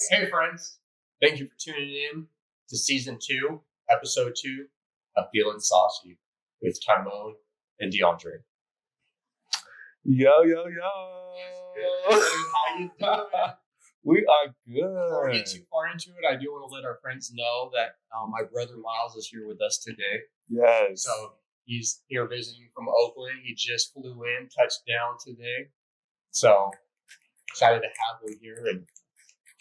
Hey, friends. Thank you for tuning in to Season 2, Episode 2 of Feeling Saucy with Tymon and DeAndre. Yo. How you doing? We are Before we get good. too far into it, I do want to let our friends know that my brother Myles is here with us today. Yes. So he's here visiting from Oakland. He just flew in, touched down today. So excited to have him here and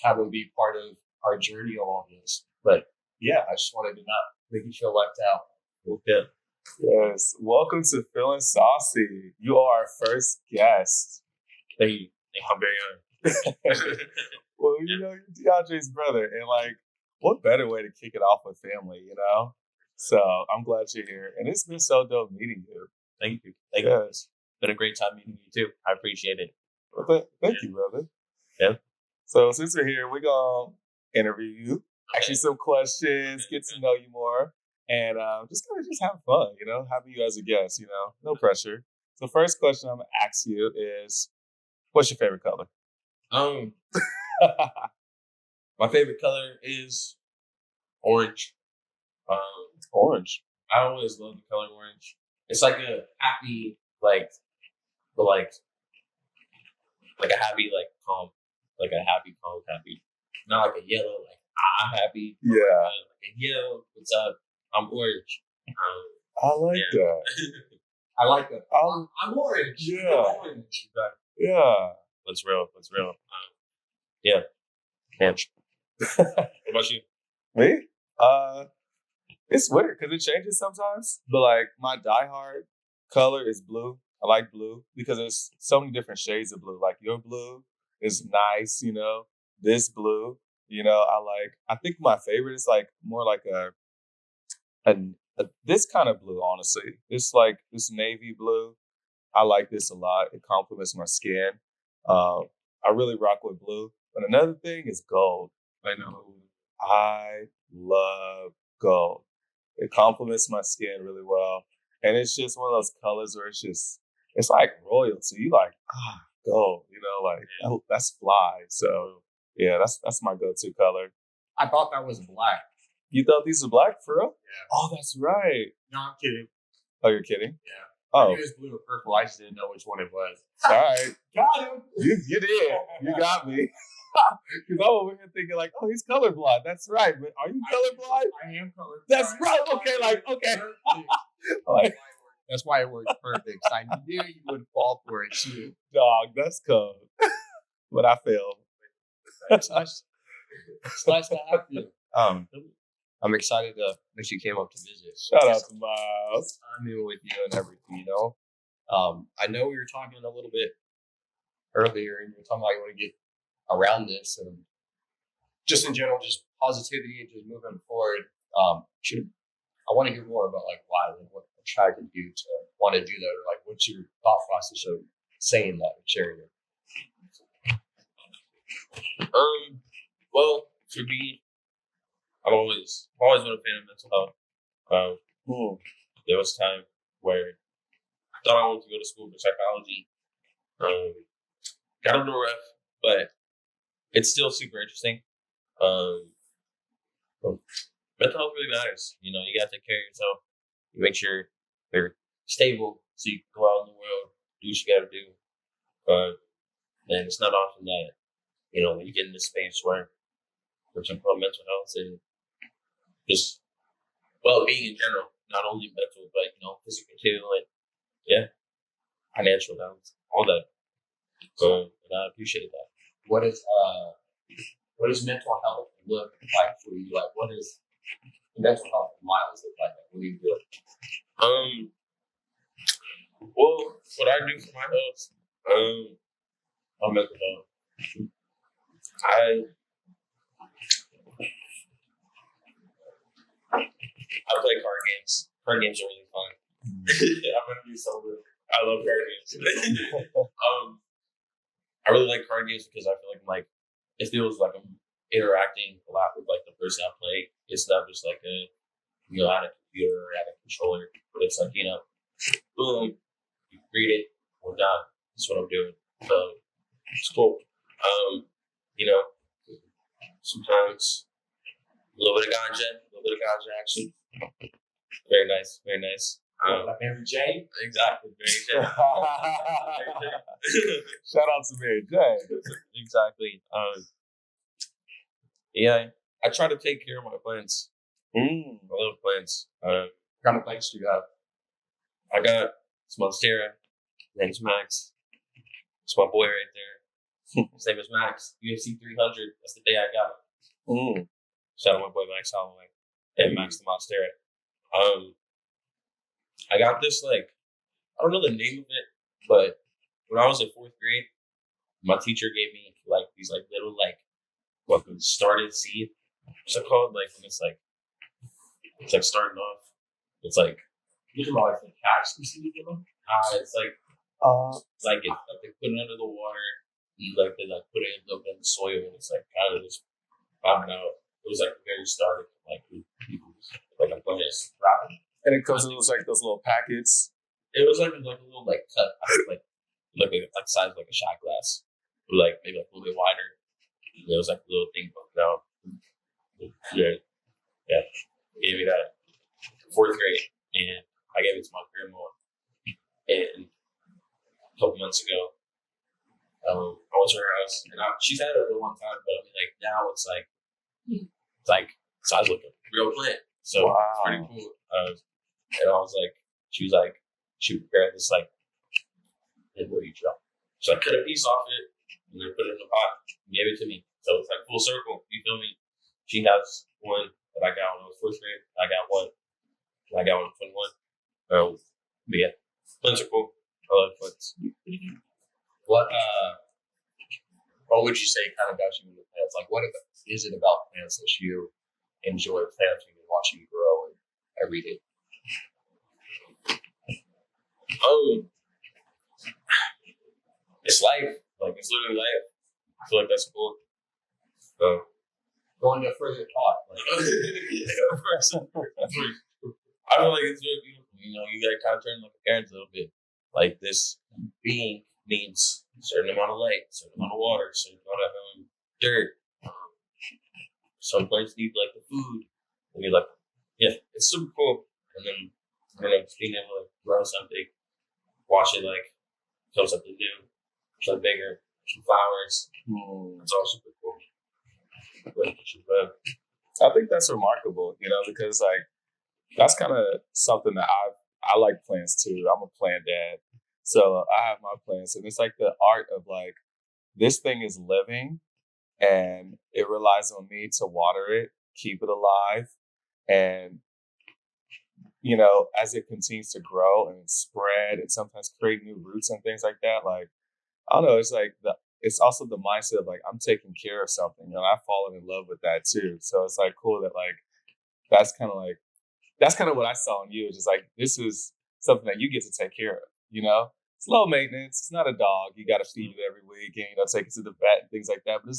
have him be part of our journey on all this. But yeah, I just wanted to not make you feel left out. Okay. Yes. Welcome to Feeling Saucy. You are our first guest. Thank you. I'm very honored. Well, you know, you're DeAndre's brother. And like, what better way to kick it off with family, you know? So I'm glad you're here. And it's been so dope meeting you. Thank you. Yes. It's been a great time meeting you too. I appreciate it. Well, thank you, brother. Yeah. So since we're here, we're going to interview you, ask you some questions, get to know you more, and just kind of just have fun, you know, having you as a guest, you know, no pressure. So first question I'm going to ask you is, what's your favorite color? My favorite color is orange. Orange. I always love the color orange. It's like a happy, like a happy, calm, happy. Not like a yellow, I'm happy. Yeah. Like a yellow, what's up? I'm orange. I like that. I like that. I'm orange. Yeah. I'm orange. Yeah. What's real? Yeah. Orange. What about you? Me? It's weird because it changes sometimes. But like my diehard color is blue. I like blue because there's so many different shades of blue. Like your blue is nice, you know. This blue, you know, I think my favorite is like more like a this kind of blue, honestly. It's like this navy blue. I like this a lot. It complements my skin. I really rock with blue. But another thing is gold. I know. I love gold. It complements my skin really well. And it's just one of those colors where it's like royalty. You like, gold, you know, like that's fly. So yeah, that's my go-to color. I thought that was black. You thought these were black for real? Yeah. Oh, that's right. No, I'm kidding. Oh, you're kidding? Yeah. Oh. I knew it was blue or purple. I just didn't know which one it was. All right. Got him. You did. You got me. Because I'm over here thinking like, oh, he's colorblind. That's right. But are you colorblind? I am colorblind. That's right. Okay. Like, that's why it worked perfect. I knew you would fall for it too. Dog, that's cold. But I failed. It's nice to have you. I'm excited that you came up to visit. Shout out to Myles. I'm in with you and everything, you know. I know we were talking a little bit earlier, and you were talking about you want to get around this, and just in general, just positivity and just moving forward. I want to hear more about like why, like what attracted you to want to do that, or like what's your thought process of saying that and sharing it. Well, for me, I've always been a fan of mental health. There was a time where I thought I wanted to go to school for psychology. Got a little rough, but it's still super interesting. Mental health really matters. You know, you gotta take care of yourself. You make sure you're stable so you can go out in the world, do what you gotta do. And it's not often that, you know, when you get in this space where we're talking about mental health and just well-being in general, not only mental, but, you know, physical too, and financial health, all that. So, and I appreciate that. What does mental health look like for you? Like, what is mental health for Myles look like? What do you do? Well, what I do for my health, on mental health, I play card games. Card games are really fun. I'm gonna do some of it. I love card games. I really like card games because I feel like it feels like I'm interacting a lot with like the person I play. It's not just like at a computer or at a controller, but it's like, you know, boom, you read it, we're done. That's what I'm doing. So it's cool. You know, sometimes a little bit of ganja action. Very nice, very nice. Like Mary Jane. Exactly, Mary Jane. Shout out to Mary Jane. Exactly. Yeah, I try to take care of my plants. I love plants. What kind of plants do you have? I got some monstera. Name's Max. It's my boy right there. His name is Max. UFC 300. That's the day I got him. Shout out my boy Max Holloway and Max the Monstera. I got this I don't know the name of it, but when I was in 4th grade, my teacher gave me these little what the started seed. What's it called? When it's starting off. It's You can buy like cactus seed, you know? it's they put it under the water. They put it in the soil, and it's kind of just popping out. It was the very start of a plant. And it comes in those little packets. It was a little cut, like size like a shot glass, but maybe a little bit wider. There was a little thing poking out. Yeah. Gave me that 4th grade, and I gave it to my grandma. And a couple months ago, I went to her house, and she's had it for a long time, but now it's size like a real plant. So it's pretty cool. And I was she prepared this what you drop. So I cut a piece off it and then put it in the pot and gave it to me. So it's full circle. You feel me? She has one that I got when I was 4th grade. I got one. I got one in 21. But yeah, plants are cool. I love plants. What would you say kind of got you into plants? What is it about plants that you enjoy planting and watching grow every day? It's life. It's literally life. I feel that's cool. Going to a further thought. Yeah, of course. I feel it's really beautiful. You gotta kind of turn like a parent a little bit. This being needs a certain amount of light, a certain amount of water, a certain amount of dirt. Some plants need the food. And you're it's super cool. And then being able to grow something, watch it become something new, something bigger, some flowers. It's all super cool. I think that's remarkable, because that's kind of something that I like plants too. I'm a plant dad, so I have my plants, and it's the art of this thing is living, and it relies on me to water it, keep it alive, and as it continues to grow and spread, and sometimes create new roots and things like that. I don't know. It's it's also the mindset of I'm taking care of something, and I've fallen in love with that too. So it's cool that that's kind of what I saw in you. It's just this is something that you get to take care of. It's low maintenance. It's not a dog. You got to feed it every week and take it to the vet and things like that. But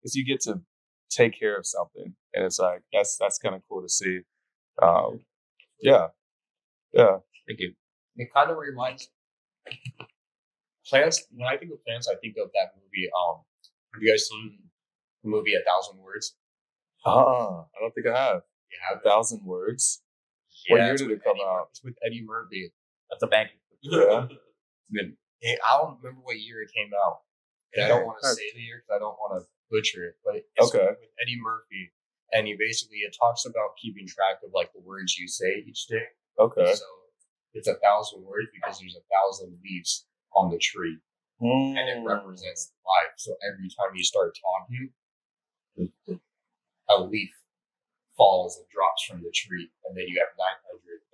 it's you get to take care of something, and it's that's kind of cool to see. Yeah. Thank you. It kind of reminds plants. When I think of plants, I think of that movie. Have you guys seen the movie 1,000 Words? I don't think I have. Yeah, 1,000 Words. What year did it come out? It's with Eddie Murphy. That's a bang. Yeah. I don't remember what year it came out, and I don't want to say the year because I don't want to butcher it. But it's with Eddie Murphy, and it talks about keeping track of the words you say each day. Okay. So it's 1,000 words because there's 1,000 leaves on the tree, and it represents life. So every time you start talking, a leaf falls and drops from the tree, and then you have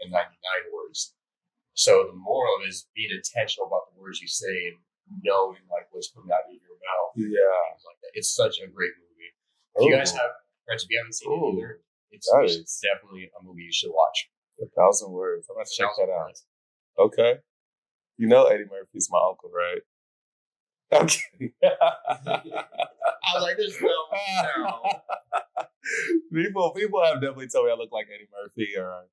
999 words. So the moral is being intentional about the words you say and knowing what's coming out of your mouth. Yeah, it's such a great movie. If you guys have friends, if you haven't seen it either, it's definitely a movie you should watch. 1,000 Words. I'm gonna check that out. Okay. Eddie Murphy's my uncle, right? Okay. I was there's no. People have definitely told me I look like Eddie Murphy, or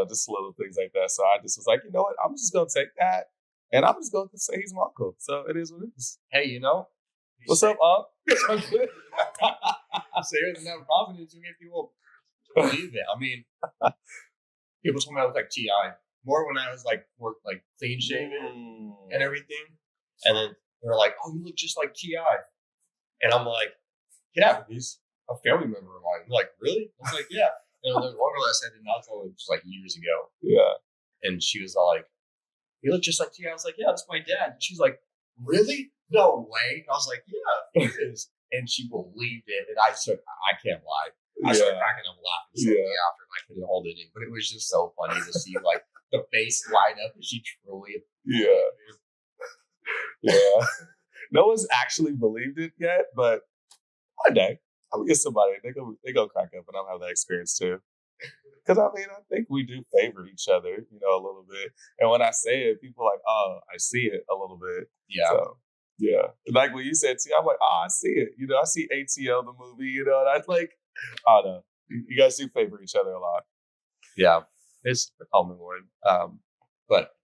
just little things like that. So I just was you know what? I'm just gonna take that, and I'm just gonna say he's my uncle. So it is what it is. Hey, What's up, Unc? Say it with enough confidence to make people believe it. I mean, people told me I look like Ti more when I was like more like clean shaven and everything, and then they're like, "Oh, you look just like Ti," and I'm like, "Yeah, he's a family member of mine." They're like, "Really?" I was like, "Yeah." And there's one girl that said it not so just like years ago, Yeah. and she was all like, "You look just like Ti." I was like, "Yeah, that's my dad." And she's like, "Really? No way." And I was like, "Yeah, it is." And she believed it, and I can't lie. I started cracking up laughing shortly after, and I couldn't hold it in. But it was just so funny to see like the face light up, and she truly. Yeah. No one's actually believed it yet, but one day I'm gonna get somebody. They go crack up, and I'll have that experience too. Because I mean, I think we do favor each other, a little bit. And when I say it, people are like, "Oh, I see it a little bit." Yeah. So, yeah. Like when you said T, I'm like, "Oh, I see it." I see ATL the movie. And I like, I don't know. You guys do favor each other a lot. Yeah, it's a common word. But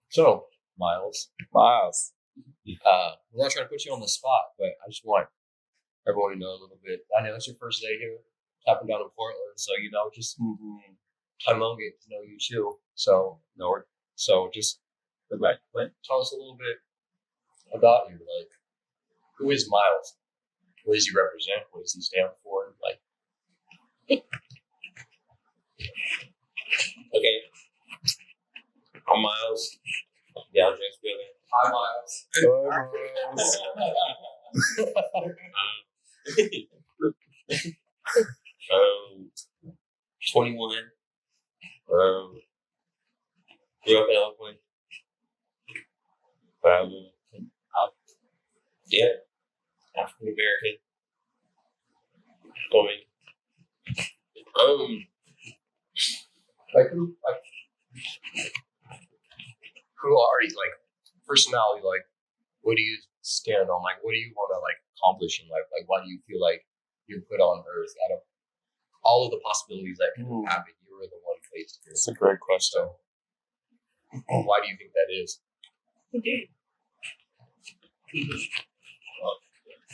so Myles, we're not trying to put you on the spot, but I just want everyone to know a little bit. I know it's your first day here, tapping down in Portland, so just time on get to know you too. So just tell us a little bit about you. Like, who is Myles? What does he represent? What does he stand for? Like, Okay. I'm Myles. DeAndre's brother. hi Myles. um, 21. Grew up in Oakland. African American. Who are you? Like, personality, like, what do you stand on? Like, what do you want to, like, accomplish in life? Like, why do you feel like you're put on earth out of all of the possibilities that can happen? You were the one placed here. That's a great question. So, why do you think that is?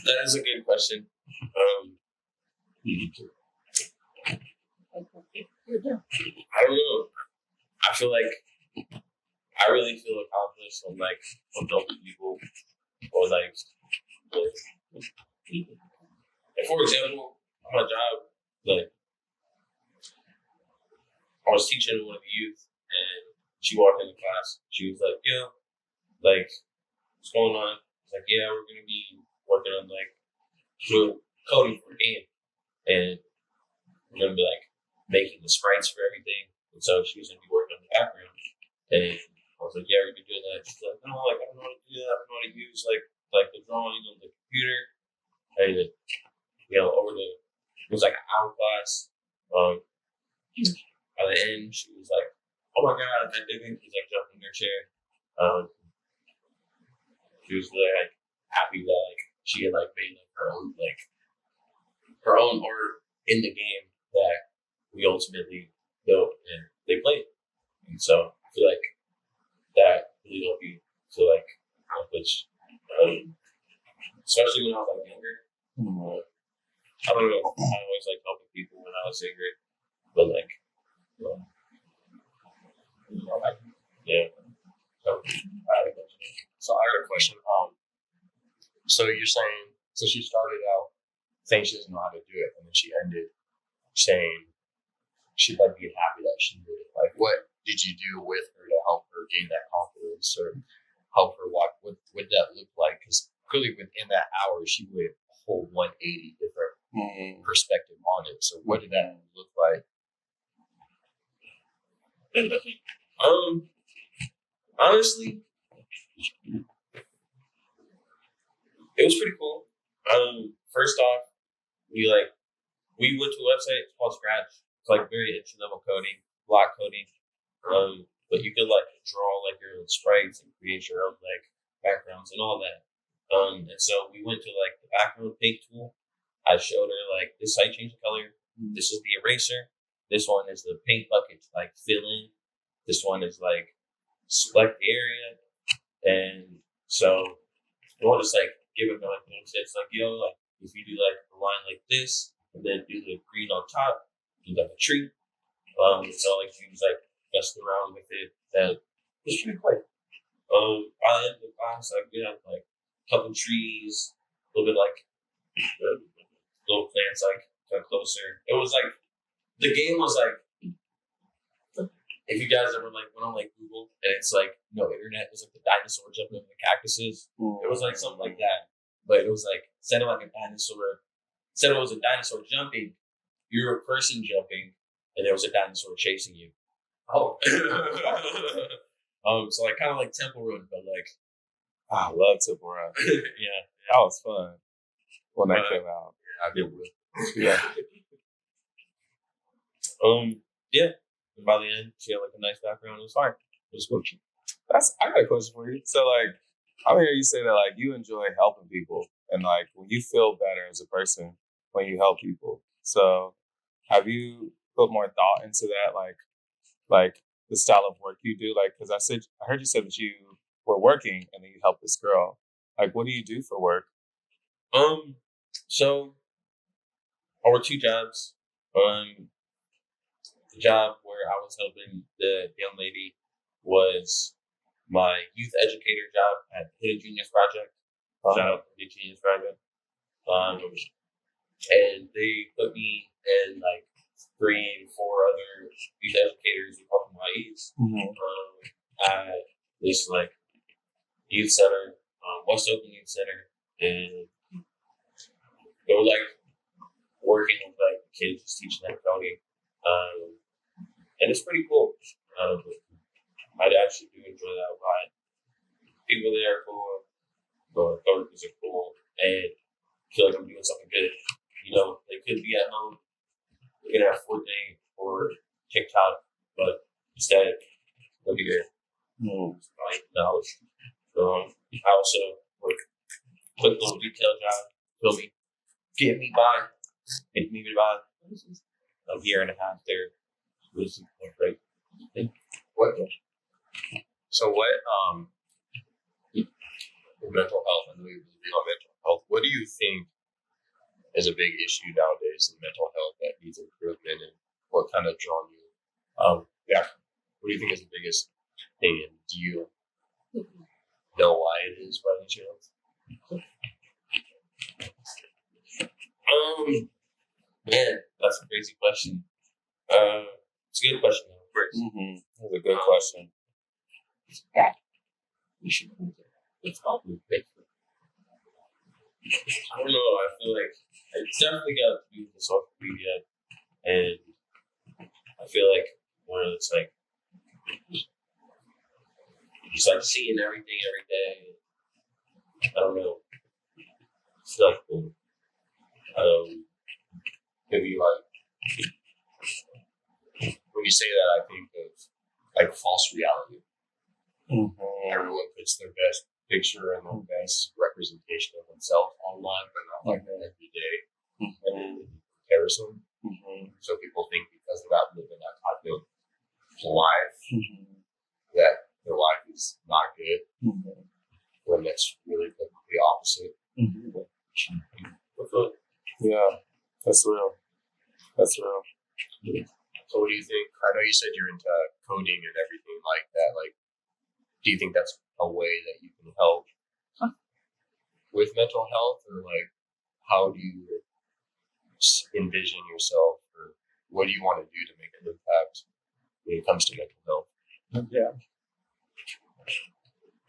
That is a good question. I don't know. I feel like I really feel accomplished when I'm helping people or like for example, on my job, like I was teaching one of the youth and she walked into class. She was like, "Yeah, like what's going on?" I was like, "Yeah, we're gonna be working on doing coding for a game." And we're gonna be making the sprites for everything. And so she was gonna be working on the background. And I was like, "Yeah, we're gonna be doing that." She's like, "No, I don't know how to do that. I don't know how to use the drawing on the computer." And it was like an hour class. By the end, she was like, "Oh my god, I did it." She's jumping in her chair. She was really happy that she had made her own art in the game that we ultimately built and they played. And so I feel like that really helped you feel accomplished. Especially when I was younger. I don't know. I always helping people when I was younger, but yeah. So I got a question. So you're saying, so she started out saying she doesn't know how to do it, and then she ended saying she'd be happy that she did it. Like, what did you do with her to help her gain that confidence, or help her walk? What would that look like? Because clearly within that hour, she went a whole 180 different perspective on it. So what did that look like? Honestly, it was pretty cool. First off, we went to a website. It's called Scratch. It's very entry level coding, block coding. But you could draw your own sprites and create your own backgrounds and all that. And so we went to the background paint tool. I showed her this site change the color. This is the eraser. This one is the paint bucket to fill in. This one is select the area. And so we'll just give it like little tips, like like if you do like a line like this, and then do the green on top, do like a tree. So like you just like messing around with it. That it's pretty quick. By the end of the class, like we had like a couple trees, a little bit like little plants like kind of closer. It was like the game was like if you guys ever like went on like Google and it's like no internet, it's like the dinosaur jumping over the cactuses. It was like something like that, but it was like instead of like a dinosaur, instead of it was a dinosaur jumping, you were a person jumping, and there was a dinosaur chasing you. Oh, so like kind of like Temple Run, but like I love Temple Run. yeah, That was fun when that came out. I did with. Yeah. Yeah. And by the end, she had like a nice background. It was fine. It was coaching. I got a question for you. So like I hear you say that like you enjoy helping people and like when you feel better as a person when you help people. So have you put more thought into that, like the style of work you do? Like, because I heard you said that you were working and then you helped this girl. Like, what do you do for work? So I work 2 jobs. The job where I was helping the young lady was my youth educator job at Hidden Genius Project. Shout out to the Genius Project. And they put me and like 3 4 other youth educators who call them YEs at this like youth center, West Oakland Youth Center, and they were like working with like kids, just teaching them coding, and it's pretty cool. I actually do enjoy that a lot. People there are cool, the coworkers are cool, and I feel like I'm doing something good. They could be at home looking at Fortnite or TikTok, but instead, they'll be there. Like knowledge. So I also work quick little retail job. Feel me? Get me by. Make me by. A year and a half there. It was great. What? So what? With mental health, I know you really big on mental health. What do you think is a big issue nowadays in mental health that needs improvement, and what kind of drawn you? Yeah. What do you think is the biggest thing, and do you know why it is by any chance? Man, that's a crazy question. It's a good question, though. That's a good question. It's probably big. I don't know. I feel like it's definitely got to do with the social media, and I feel like one of it's like just like seeing everything every day. I don't know. It's not cool. Maybe like when you say that, I think of like false reality. Everyone puts their best picture and their best representation of themselves online, but not like that every day. And comparison. So people think because they're not living that type of life that their life is not good. When that's really the opposite. Yeah, that's real. That's real. So what do you think? I know you said you're into coding and everything like that. Like, do you think that's a way that you can help with mental health, or like, how do you envision yourself, or what do you want to do to make an impact when it comes to mental health? Yeah.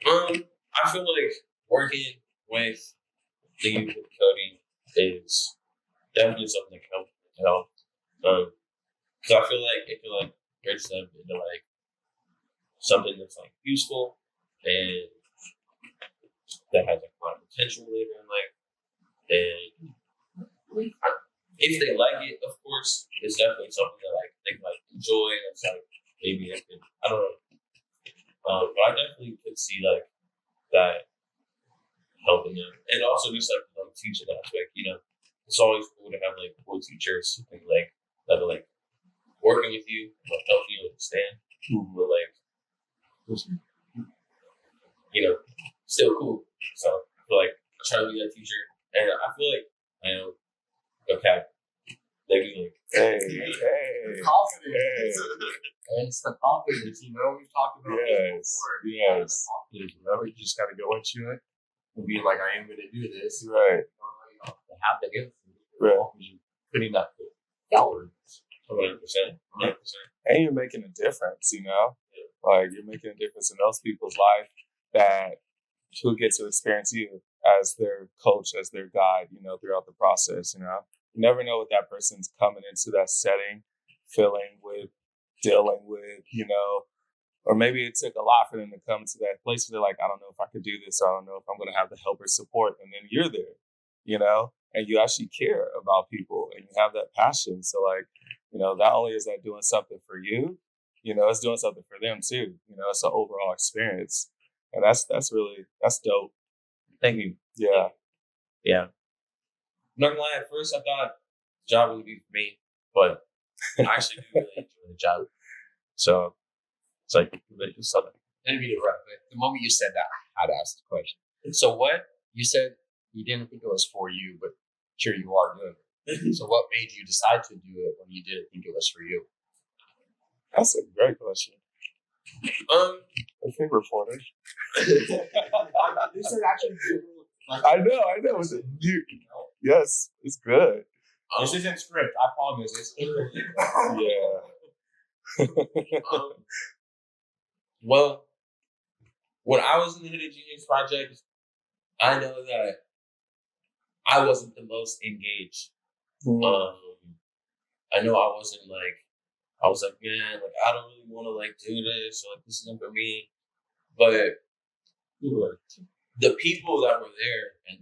I feel like working with the youth with coding is definitely something that can help. Because I feel like it can like bridge them into like something that's like useful and that has like a lot of potential later in life. And if they like it, of course, it's definitely something that like they can like enjoy. And it's like maybe I don't know. But I definitely could see like that helping them, and also just like the teaching aspect. It's always cool to have like cool teachers and like that are like working with you, like helping you understand, but like still cool. So I feel like try to be that teacher, and I feel like okay, they be like, Hey. Confidence. And it's the confidence, we've talked about this before. Yes. Confidence, you just got to go into it and be like, I am going to do this. Right. Have to give Right. you putting that forward. 100%. And you're making a difference, Like, you're making a difference in those people's life that who get to experience you as their coach, as their guide, throughout the process, You never know what that person's coming into that setting, feeling with, dealing with, or maybe it took a lot for them to come to that place where they're like, I don't know if I could do this, or I don't know if I'm going to have the help or support. And then you're there, and you actually care about people and you have that passion. So like, not only is that doing something for you, it's doing something for them too. It's an overall experience. And that's dope. Thank you. Yeah. Yeah. I'm not gonna lie, at first I thought the job would be for me, but I actually do really enjoy the job. So it's like it's something. I didn't mean to interrupt, but the moment you said that, I had to ask the question. So what you said you didn't think it was for you, but sure you are doing it. So what made you decide to do it when you didn't think it was for you? That's a great question. I think reporter. These are actually I know. It's yes, it's good. This isn't script. I promise. It's Yeah. Well, when I was in the Hidden Genius Project, I know that I wasn't the most engaged. I know I wasn't I was like, man, I don't really want to do this, or this isn't for me. But the people that were there, and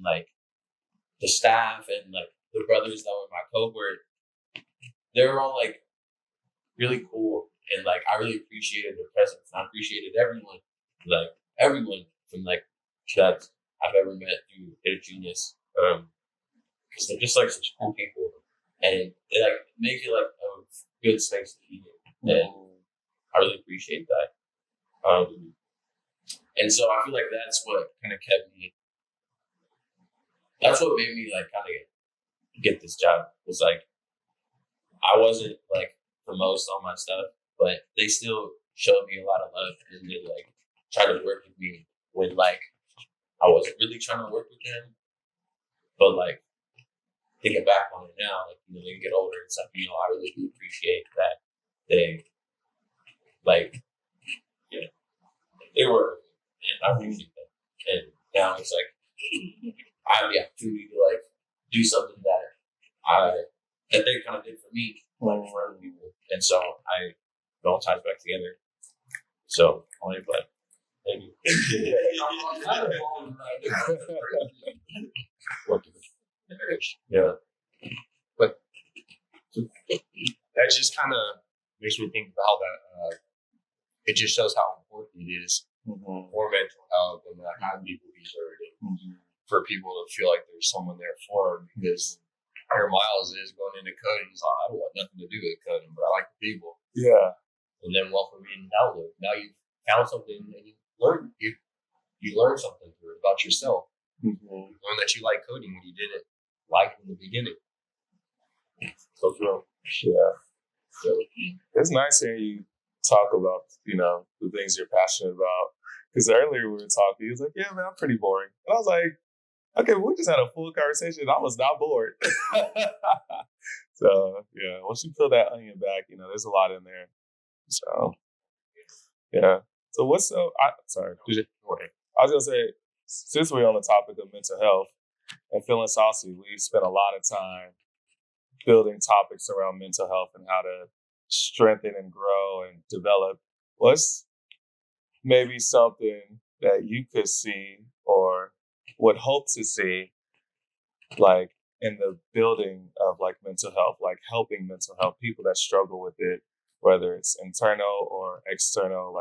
the staff, and the brothers that were my cohort, they were all really cool, and I really appreciated their presence. And I appreciated everyone, everyone from that I've ever met through Hidden Genius. Because they're just such cool people, and they make it a good space to be in, and I really appreciate that. And so I feel like that's what kind of kept me. That's what made me kind of get this job. Was I wasn't the most on my stuff, but they still showed me a lot of love, and they tried to work with me when I wasn't really trying to work with them. But thinking back on it now, they get older and stuff, I really do appreciate that they they were, and I appreciate that. And now it's I have the opportunity to do something that they kind of did for me, for other people, and so it all ties back together. So only thank you. Yeah, but that just kind of makes me think about that. It just shows how important it is for mental health, and how people deserve it, for people to feel like there's someone there for them. Because here Myles is going into coding. He's like, I don't want nothing to do with coding, but I like the people. Yeah. And then welcoming Outlook. Now you've found something, and you learn something through it about yourself. You learn that you like coding when you didn't like it in the beginning. So true. Yeah. So, it's nice hearing you talk about, the things you're passionate about. Because earlier we were talking, he was like, yeah, man, I'm pretty boring. And I was like, okay, we just had a full conversation. I was not bored. So, yeah, once you peel that onion back, there's a lot in there. So, yeah. So sorry. I was going to say, since we're on the topic of mental health and feeling saucy, we spent a lot of time building topics around mental health and how to strengthen and grow and develop. What's maybe something that you could see or would hope to see in the building of mental health, helping mental health people that struggle with it, whether it's internal or external?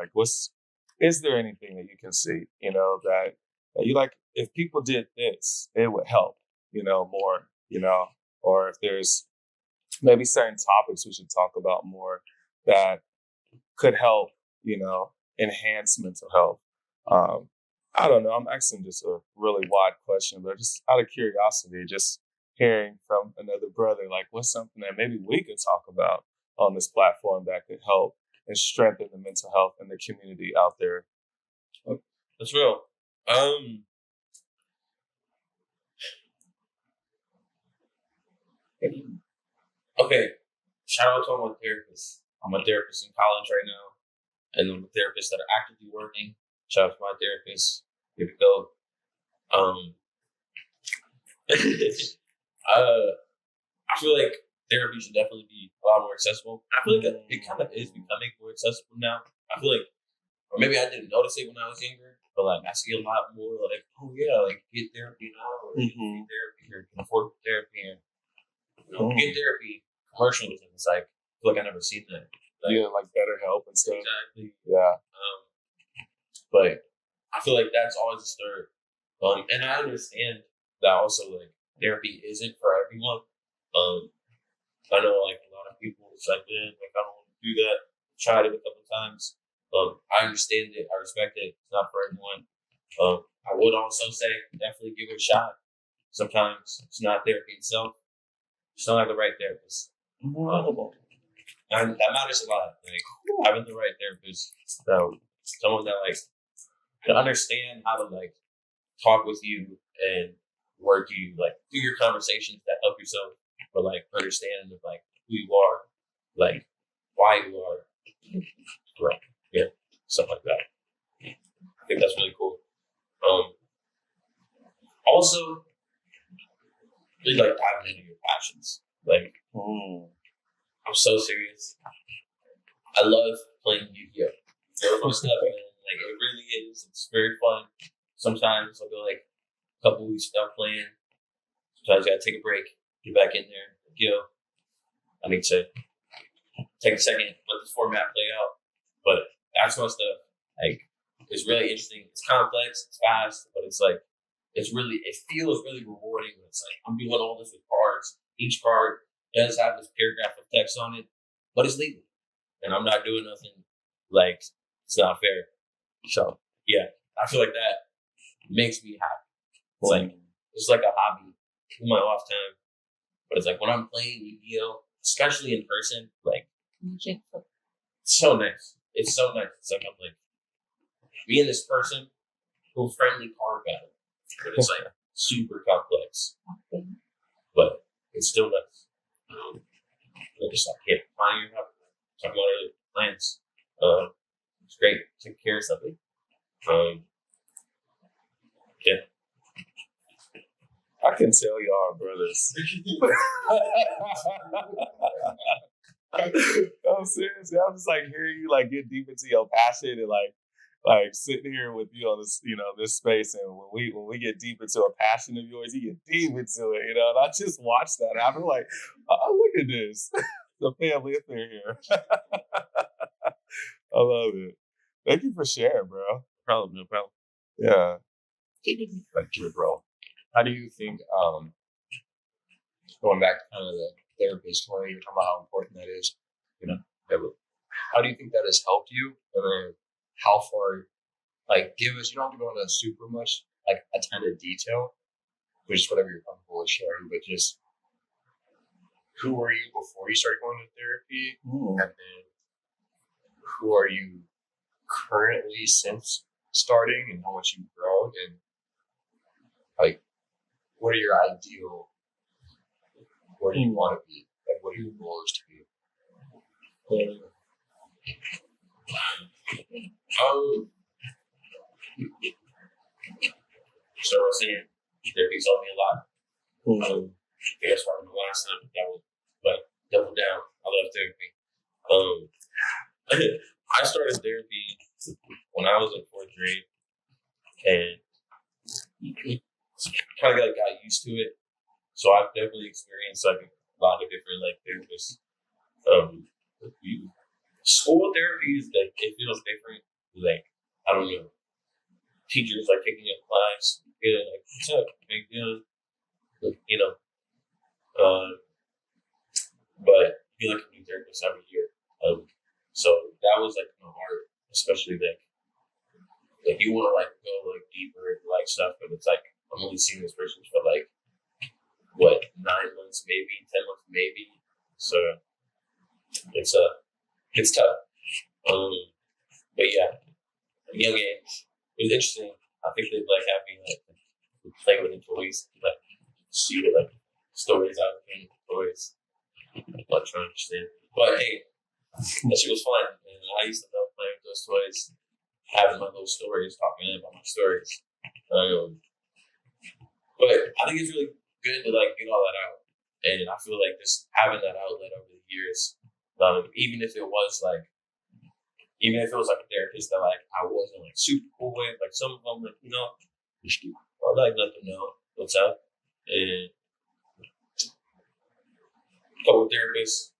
Is there anything that you can see, that you if people did this, it would help, more, or if there's maybe certain topics we should talk about more that could help, enhance mental health. I don't know. I'm asking just a really wide question, but just out of curiosity, just hearing from another brother, like what's something that maybe we could talk about on this platform that could help and strengthen the mental health in the community out there. That's real. Okay. Shout out to all my therapists. I'm a therapist in college right now, and I'm a therapist that are actively working. Shout out to my therapists. Here we go. I feel like therapy should definitely be a lot more accessible. I feel like it kind of is becoming more accessible now. I feel like, or maybe I didn't notice it when I was younger, but like I see a lot more like, oh yeah, like get therapy now, or get therapy, or can afford therapy, and get therapy commercials. And it's like, I feel like I never seen that. Like, like BetterHelp and stuff. Exactly. Yeah. But I feel like that's always a start. And I understand that also like therapy isn't for everyone. I know like a lot of people like, like I don't want to do that. Tried it a couple times. I understand it. I respect it. It's not for everyone. I would also say definitely give it a shot. Sometimes it's not therapy itself. It's not the right therapist. And that matters a lot. Like having the right therapist, someone that like can understand how to like talk with you and work you like through your conversations that help yourself, but like understanding of like who you are, like why you are, right? Yeah, stuff like that. I think that's really cool. Also, really like diving into your passions. Like, I'm so serious. I love playing Yu-Gi-Oh! Fun stuff, man. Like it really is. It's very fun. Sometimes I'll go like a couple weeks without playing. Sometimes you gotta take a break, get back in there. I need to take a second, let the format play out. But that's my stuff. Like it's really interesting. It's complex. It's fast, but it's like it feels really rewarding when it's like I'm doing all this with cards. Each card does have this paragraph of text on it, but it's legal, and I'm not doing nothing like it's not fair. So yeah, I feel like that makes me happy. It's like a hobby in my off time. But it's like when I'm playing Yu-Gi-Oh, especially in person, like it's so nice. It's so nice. It's like I'm like being this person who friendly card battle. But it's like super complex. But it's still nice. Just like finding your hobby. Talking about other plans. It's great. Take care of something. Yeah. I can tell y'all are brothers. I'm serious. I'm just like hearing you like get deep into your passion and like sitting here with you on this, this space. And when we get deep into a passion of yours, you get deep into it, And I just watch that. And I'm like, oh, look at this, the family affair here. I love it. Thank you for sharing, bro. No problem. Yeah. Thank you, bro. How do you think, going back to kind of the therapist story, you're talking about how important that is, how do you think that has helped you? And then how far, like, give us, you don't have to go into super much, like, a ton of detail, which is whatever you're comfortable with sharing, but just who were you before you started going to therapy? And then who are you currently since starting and how much you've grown? And, like, what are your ideal? Where do you want to be? And what are your goals to be? So I was saying, therapy's helped me a lot. I guess probably the last time but double down. I love therapy. I started therapy when I was in 4th grade, and kind of got used to it. So I've definitely experienced like a lot of different like therapists. School therapy is like it feels different. Like I don't know, teachers like taking a class, like what's up, big deal, but you feel like a new therapist every year. So that was like my heart, especially like like you want to like go like deeper into like stuff, but it's like I'm only seeing this person for like what 9 months, maybe 10 months, maybe. So it's tough. But yeah, young age. It was interesting. I think they'd like have me like play with the toys, like see the like stories out of the toys. Like trying to understand. But hey, that shit was fun. And I used to love playing with those toys, having my little stories, talking about my stories. But I think it's really good to like get all that out. And I feel like just having that outlet over the years, even if it was like a therapist that like I wasn't like super cool with, like some of them like, you know, I'd like let them know what's up. And couple therapists,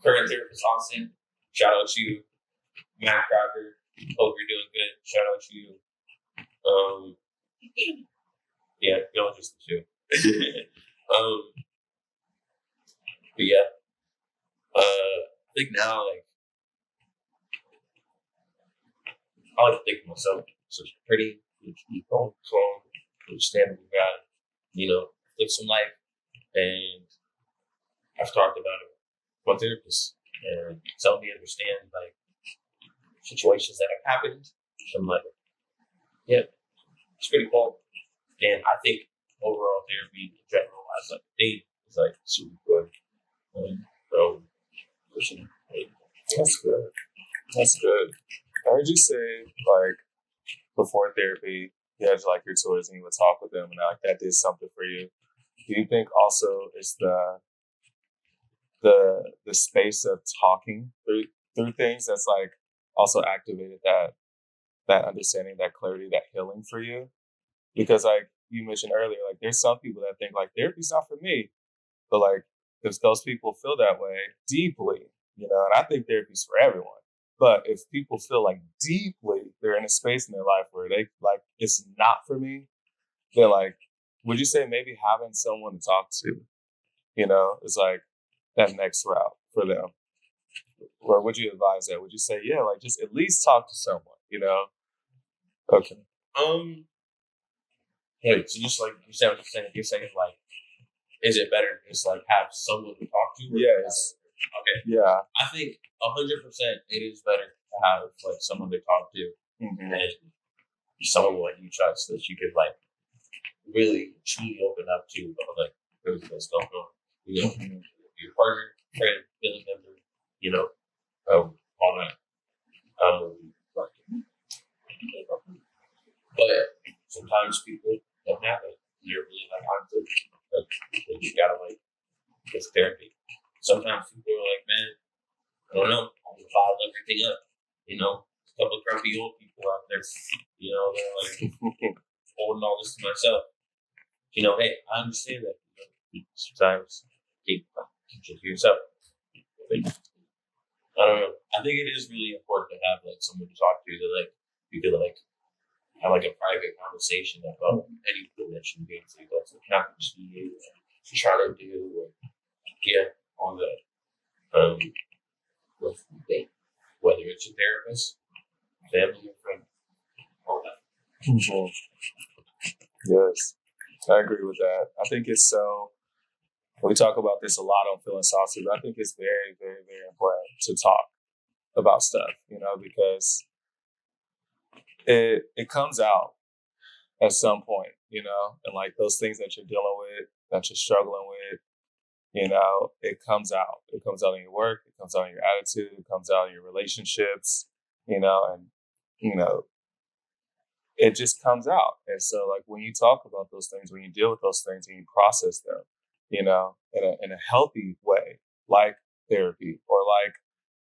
current therapist Austin, shout out to you. Matt Crocker, hope you're doing good. Shout out to you. Yeah, y'all just too. But yeah, I think now like I like to think of myself as pretty, calm, understandable guy. You know, live some life, and I've talked about it with my therapist, and it's helped me understand like situations that have happened. I'm like, yeah, it's pretty cool. And I think overall therapy in general as like a date is like super good. So, That's good. That's good. I heard you say like before therapy, you had like your toys and you would talk with them, and like that did something for you. Do you think also it's the space of talking through things that's like also activated that understanding, that clarity, that healing for you? Because like you mentioned earlier, like there's some people that think like therapy's not for me, but like if those people feel that way deeply, you know, and I think therapy's for everyone. But if people feel like deeply they're in a space in their life where they like it's not for me, then like would you say maybe having someone to talk to, you know, is like that next route for them? Or would you advise that? Would you say, yeah, like just at least talk to someone, you know? Okay. hey, so just like you said, you're saying like, is it better to just like have someone to talk to? Yes. Okay. Yeah. I think 100% it is better to have like someone to talk to Mm-hmm. and someone like you trust that you could like really truly open up to about like everything that's going on. You know, your partner, friend, family member, you know, all that. But sometimes people don't have it. You're really like you gotta like get therapy. Sometimes people are like, man, I don't know, I'm gonna bottle everything up. You know, a couple of grumpy old people out there, you know, they're like holding all this to myself. You know, hey, I understand that. You know, sometimes keep it to yourself. But, I don't know. I think it is really important to have like someone to talk to that like you could like have like a private conversation about anything that you need to. That's what happens to you, trying to do, or yeah, all that. With whether it's a therapist, family, or friend, all that. Mhm. Yes, I agree with that. I think it's so. We talk about this a lot on Feeling Saucy, but I think it's very, very, very important to talk about stuff, you know, because it comes out at some point, you know, and like those things that you're dealing with, that you're struggling with, you know, it comes out. It comes out in your work, it comes out in your attitude, it comes out in your relationships, you know, and you know, it just comes out. And so like when you talk about those things, when you deal with those things and you process them, you know, in a healthy way, like therapy or like,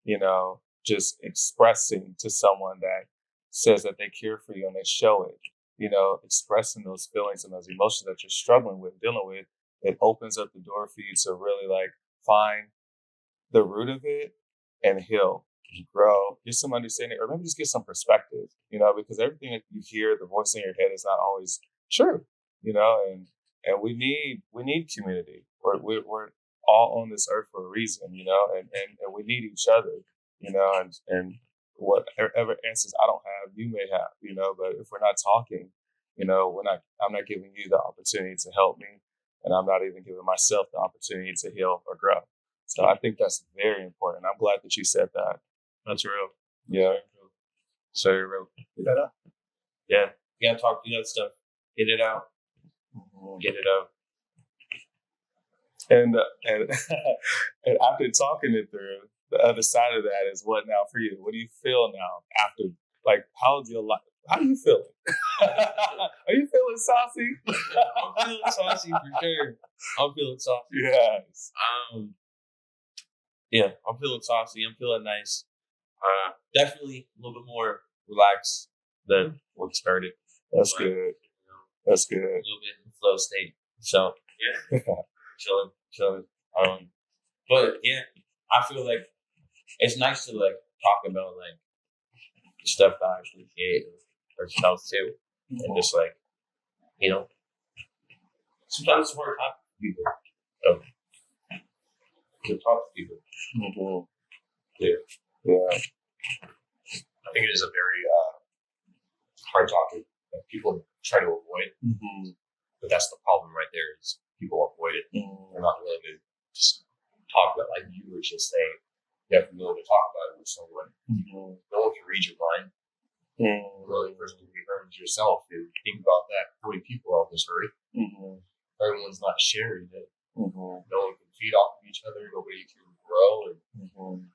you know, just expressing to someone that says that they care for you and they show it, you know, expressing those feelings and those emotions that you're struggling with, dealing with, it opens up the door for you to really like find the root of it and heal, grow, get some understanding, or maybe just get some perspective, you know, because everything that you hear, the voice in your head is not always true, you know, and we need community. We're all on this earth for a reason, you know, and we need each other, you know, and whatever answers I don't have, you may have, but if we're not talking, I'm not giving you the opportunity to help me, and I'm not even giving myself the opportunity to heal or grow. So I think that's very important. I'm glad that you said that. That's real. Yeah. So real. Yeah. You gotta talk through that stuff. Get it out. Get it out. And and after talking it through, the other side of that is what now for you? What do you feel now after? Like, how's your life? How are you feeling? Are you feeling saucy? I'm feeling saucy for sure. I'm feeling saucy. Yes. Yeah, I'm feeling saucy. I'm feeling nice. Definitely a little bit more relaxed than when it started. That's good. That's good. A little bit in the flow state. So yeah, chilling. But yeah, I feel like it's nice to like talk about like stuff that I actually hate or stuff too, and just like sometimes it's hard to talk to people. To talk to people. Mm-hmm. Yeah. I think it is a very hard topic that people try to avoid. Mm-hmm. But that's the problem right there is people avoid it. Mm-hmm. They're not willing to just talk about it. Like you were just saying, you have to be willing to talk about it with someone. Mm-hmm. No one can read your mind. Mm-hmm. The only person who can be heard is yourself. And think about that. 40 people are on this earth. Mm-hmm. Everyone's not sharing it. Mm-hmm. No one can feed off of each other. Nobody can grow. And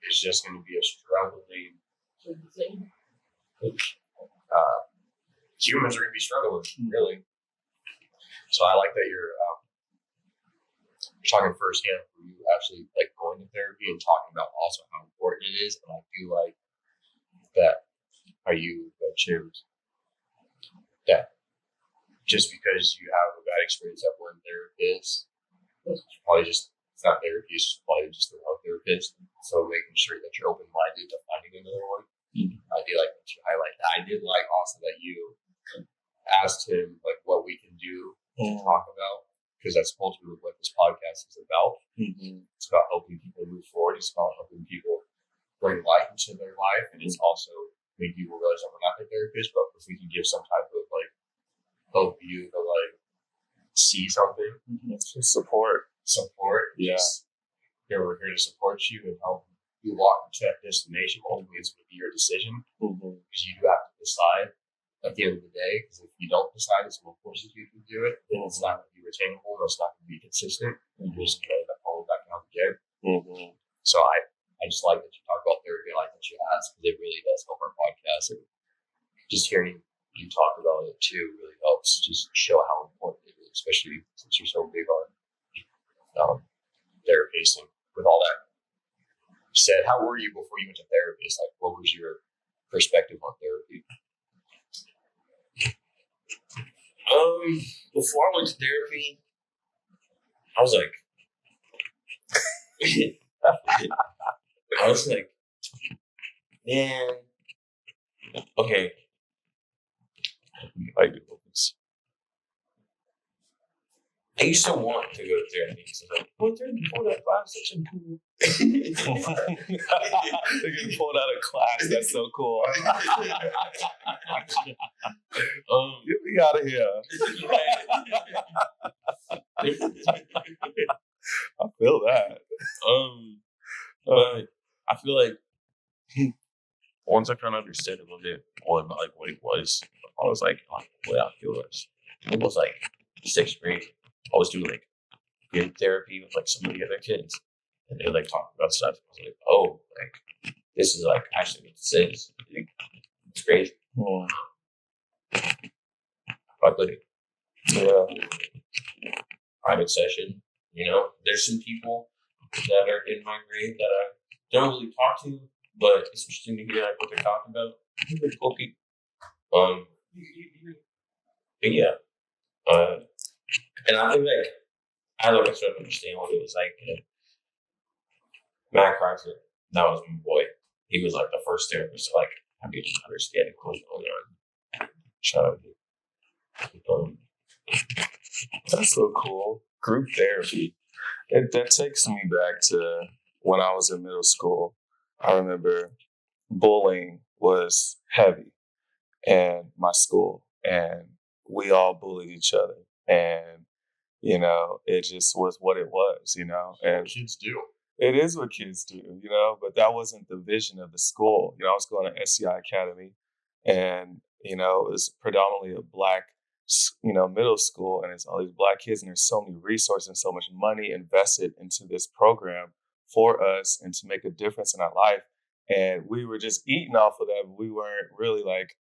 it's just going to be a struggling thing. Humans are going to be struggling, really. So I like that you're talking firsthand for you actually like going to therapy and talking about also how important it is. And I do like that how you choose that just because you have a bad experience at one therapist, it's probably just it's not therapy, it's probably just the wrong therapist. So making sure that you're open minded to finding another one. I do like that you highlight that. I did like also that you asked him like what we can do to talk about, because that's ultimately what this podcast is about. It's about helping people move forward. It's about helping people bring light into their life, and it's also make people realize that we're not their therapist, but if we can give some type of like help you to like see something, Support. Yeah. Just, we're here to support you and help you walk to that destination. Ultimately, it's going to be your decision because you do have to decide at the end of the day. Because if you don't decide, it's what forces you to do it. Then it's not going to be retainable. It's not going to be consistent. You're just going to end up falling back out again. So I just like that you talk about therapy. I like that you ask because it really does help our podcast. And just hearing you talk about it too really helps just show how important it is, especially since you're so big on therapists and with all that said, how were you before you went to therapist? Like, what was your perspective on therapy? Before I went to therapy, I was like, man, okay. I used to want to go to therapy because I was like, oh, therapy before that class, that's so cool. They're getting pulled out of class. That's so cool. Get me out of here. I feel that. But I feel like once I kind of understood a little bit more about like what it was, I was like, oh, what I feel was it was like 6th grade. I was doing like group therapy with like some of the other kids, and they like talk about stuff. I was like, oh, like this is like actually what this is. Like, it's crazy. But private session, there's some people that are in my grade that I don't really talk to, but it's interesting to hear like what they're talking about. They're really cool people. But yeah. And I think like I like to sort of understand what it was like. Matt Carter, that was my boy. He was like the first therapist to like have me understand what was going on. So, that's so cool. Group therapy. That takes me back to when I was in middle school. I remember bullying was heavy in my school, and we all bullied each other, and it just was what it was, and Kids do. it is what kids do, but that wasn't the vision of the school. I was going to SCI Academy, and, it was predominantly a black, middle school, and it's all these black kids, and there's so many resources and so much money invested into this program for us and to make a difference in our life. And we were just eating off of that, but we weren't really like,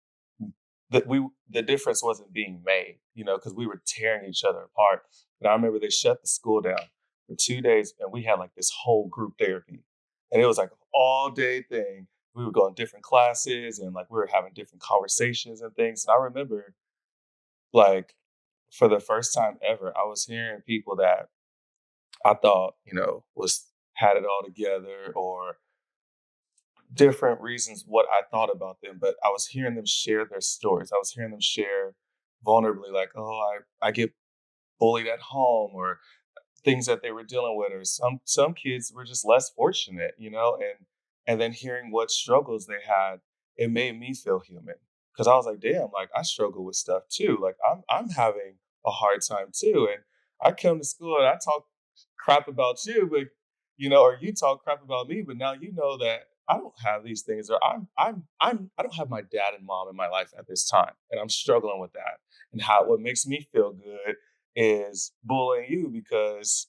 the difference wasn't being made, because we were tearing each other apart. And I remember they shut the school down for 2 days, and we had like this whole group therapy, and it was like an all day thing. We would go in different classes, and like we were having different conversations and things. And I remember, like, for the first time ever, I was hearing people that I thought, was had it all together, or different reasons what I thought about them, but I was hearing them share their stories. I was hearing them share vulnerably, like, oh, I get bullied at home, or things that they were dealing with, or some kids were just less fortunate, and then hearing what struggles they had, it made me feel human, because I was like, damn, like I struggle with stuff too. Like I'm having a hard time too, and I come to school and I talk crap about you, but or you talk crap about me, but now you know that I don't have these things, or I don't have my dad and mom in my life at this time, and I'm struggling with that. And what makes me feel good is bullying you, because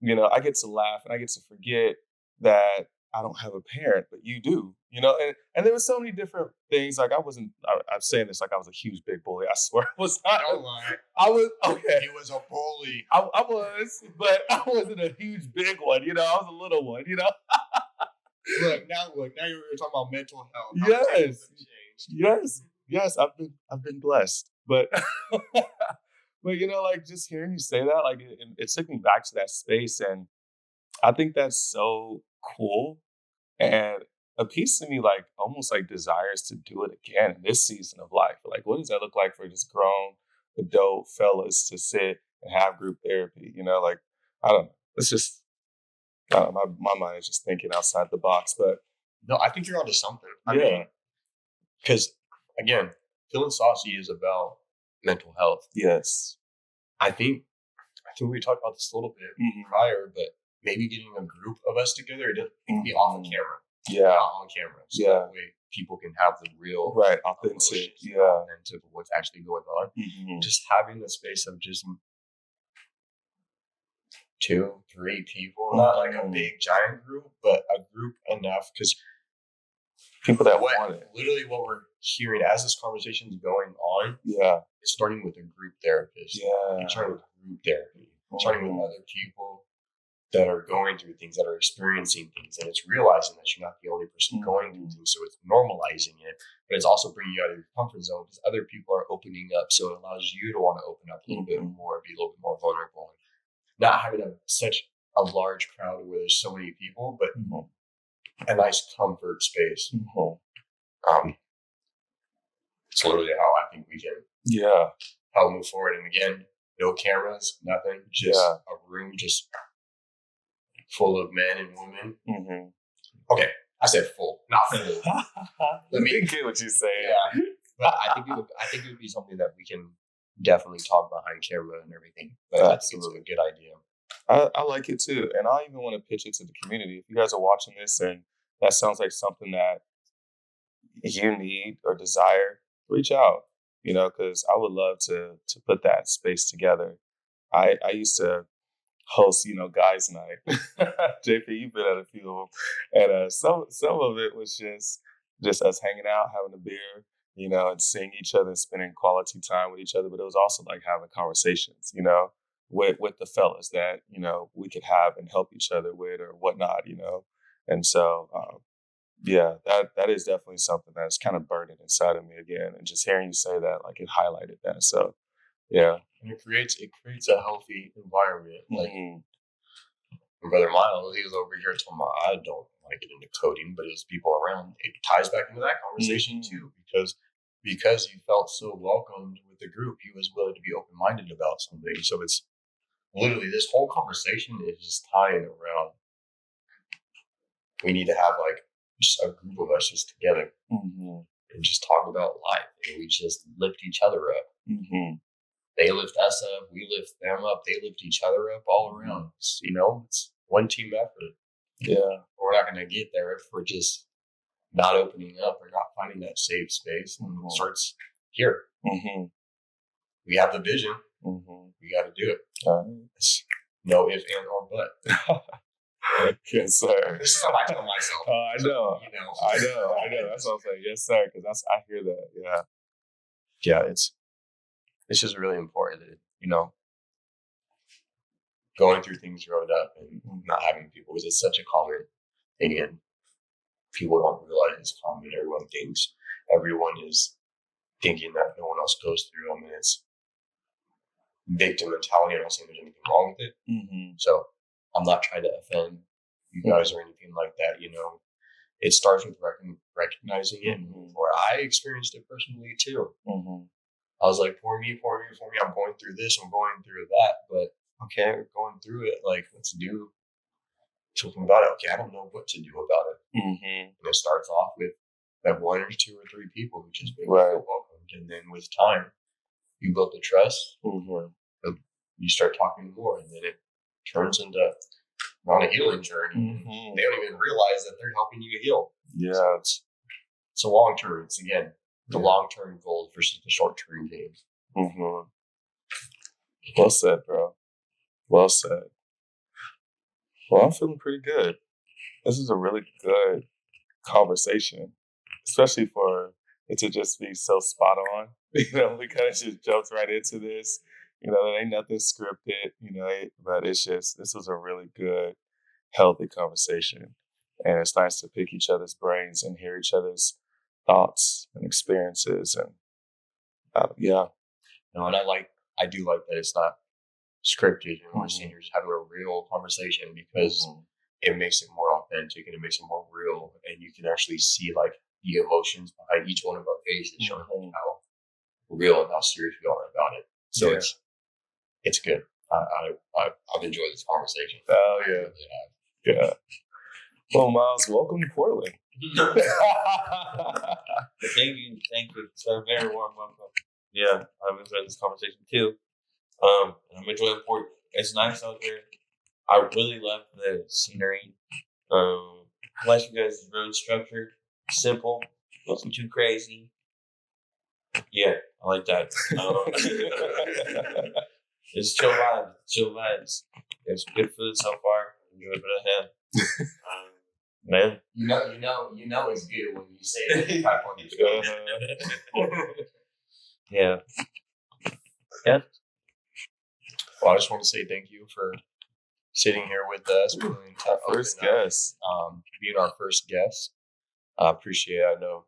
I get to laugh and I get to forget that I don't have a parent, but you do, and there was so many different things. Like I'm saying this like I was a huge big bully. I swear I was not. Don't lie. I was okay. He was a bully. I was, but I wasn't a huge big one. I was a little one. Look, now you're talking about mental health. How Yes. things have changed. Yes. I've been blessed, but but like just hearing you say that, like it took me back to that space, and I think that's so cool, and a piece of me like almost like desires to do it again in this season of life. Like, what does that look like for just grown adult fellas to sit and have group therapy? Like, I don't know. It's just, I don't know, my mind is just thinking outside the box, but No, I think you're onto something. I Yeah. mean, because again, feeling saucy is about mental health. yes. I think we talked about this a little bit Mhm. prior, but maybe getting a group of us together, it can be off of camera, Yeah. not on camera, so Yeah. that way people can have the real Right. Authentic. emotions, Yeah. authentic of what's actually going on. Mhm. Just having the space of just 2, 3 people, not like a big giant group, but a group enough, because People that want it. literally what we're hearing as this conversation is going on Yeah. is starting with a group therapist. Yeah. It's starting with group therapy. Starting with other people that are going through things, that are experiencing things, and it's realizing that you're not the only person going through things. So it's normalizing it, but it's also bringing you out of your comfort zone, because other people are opening up. So it allows you to want to open up a little bit more, be a little bit more vulnerable, and not having such a large crowd where there's so many people, but a nice comfort space. It's literally how I think we can how we move forward. And again, no cameras, nothing, just a room just full of men and women. Okay, I said full, not full. Let me get what you're saying. Yeah, but I think it would be something that we can definitely talk behind camera and everything. But I think it's a good idea. I like it too, and I even want to pitch it to the community. If you guys are watching this and that sounds like something that you need or desire, reach out. Because I would love to put that space together. I used to host, guys' night. JP, you've been at a few of them, and some of it was just us hanging out, having a beer, and seeing each other, spending quality time with each other. But it was also like having conversations, with the fellas that we could have and help each other with or whatnot, And so, that is definitely something that's kind of burning inside of me again. And just hearing you say that, like, it highlighted that. So, yeah. And it creates a healthy environment. Like my brother Myles, he was over here talking about, I don't want to get into coding, but there's people around. It ties back into that conversation too, because he felt so welcomed with the group, he was willing to be open-minded about something. So it's literally, this whole conversation is just tying around. We need to have like just a group of us just together. and just talk about life. And we just lift each other up. Mm-hmm. They lift us up. We lift them up. They lift each other up all around. It's, it's one team effort. Yeah. We're not going to get there if we're just not opening up or not finding that safe space. Mm-hmm. It starts here. Mm-hmm. We have the vision. Mm-hmm. We got to do it. It's no if, and, or but. Yes, sir. This is how I tell myself. I know. I know. That's what I'm saying. Yes, sir. Because I hear that. Yeah. Yeah, it's just really important that, going through things growing up and not having people, because it's such a common thing, and people don't realize it's common. Everyone is thinking that no one else goes through them, and it's victim mentality. I don't think there's anything wrong with it. Mm-hmm. So I'm not trying to offend you guys or anything like that. It starts with recognizing it, or I experienced it personally too. Mm-hmm. I was like, for me, I'm going through this, I'm going through that, but okay, we're going through it. Like, let's do something about it. Okay, I don't know what to do about it. Mm-hmm. And it starts off with that one or two or three people who just make you Right. feel welcomed. And then with time, you build the trust. Mm-hmm. You start talking more, and then it turns into on a healing journey. Mm-hmm. They don't even realize that they're helping you heal. Yeah. So it's a long term. It's, again, the long-term goal versus the short-term game. Mm-hmm. Well said, bro. Well said. Well, I'm feeling pretty good. This is a really good conversation, especially for it to just be so spot on. We kind of just jumped right into this. There ain't nothing scripted, but this was a really good, healthy conversation. And it's nice to pick each other's brains and hear each other's thoughts and experiences. And yeah. And I do like that it's not scripted. We're Mm-hmm. sitting here just having a real conversation, because it makes it more authentic and it makes it more real. And you can actually see like the emotions behind each one of our faces, showing like how real and how serious we are about it. So it's good. I've enjoyed this conversation. Oh, yeah. Yeah. Well, Myles, welcome to Portland. Thank you. It's a very warm welcome. Yeah, I've enjoyed this conversation too. I'm enjoying Portland. It's nice out there. I really love the scenery. I like you guys' road structure. Simple, nothing too crazy. Yeah, I like that. It's chill vibes. It's good food so far. Enjoy what I had. Man. You know it's good when you say it. Yeah. Well, I just want to say thank you for sitting here with us. Our first guest. Being our first guest. I appreciate it. I know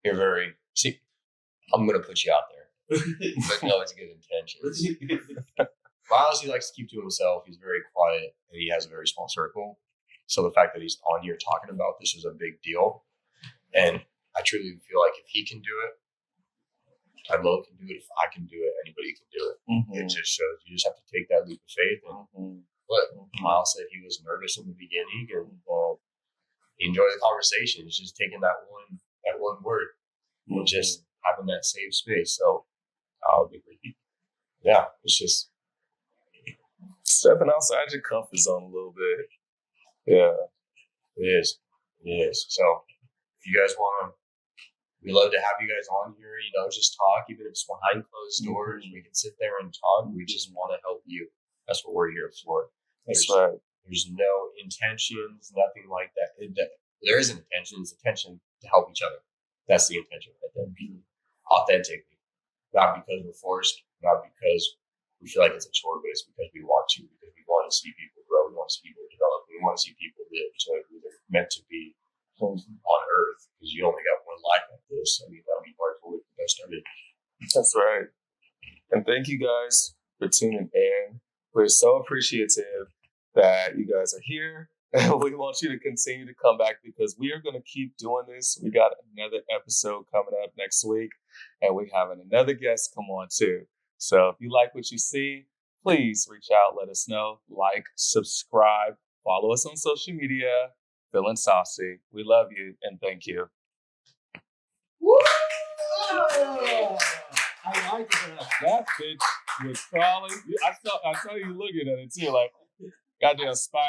you're I'm going to put you out there. But no, it's good intentions. Myles, he likes to keep to himself. He's very quiet, and he has a very small circle. So the fact that he's on here talking about this is a big deal. And I truly feel like if he can do it, Tylo can do it. If I can do it, anybody can do it. Mm-hmm. It just shows you just have to take that leap of faith. And Myles said he was nervous in the beginning, and he enjoyed the conversation. It's just taking that one word, and just having that safe space. So, it's just stepping outside your comfort zone a little bit. Yeah, it is. So, if you guys want to, we love to have you guys on here. Just talk, even if it's behind closed doors. We can sit there and talk. We just want to help you. That's what we're here for. That's right. There's no intentions, nothing like that. There is an intention. It's intention to help each other. That's the intention right there. Authentically. Not because we're forced, not because we feel like it's a chore, but it's because we want to. Because we want to see people grow. We want to see people develop. We want to see people live to who they're meant to be on Earth. Because you only got one life like this. That'll be hard for it. That's right. And thank you guys for tuning in. We're so appreciative that you guys are here. And we want you to continue to come back, because we are going to keep doing this. We got another episode coming up next week, and we're having another guest come on too. So if you like what you see, please reach out, let us know, like, subscribe, follow us on social media. Feeling saucy. We love you and thank you. I like that. That bitch was crawling. I saw you looking at it too, like goddamn spider.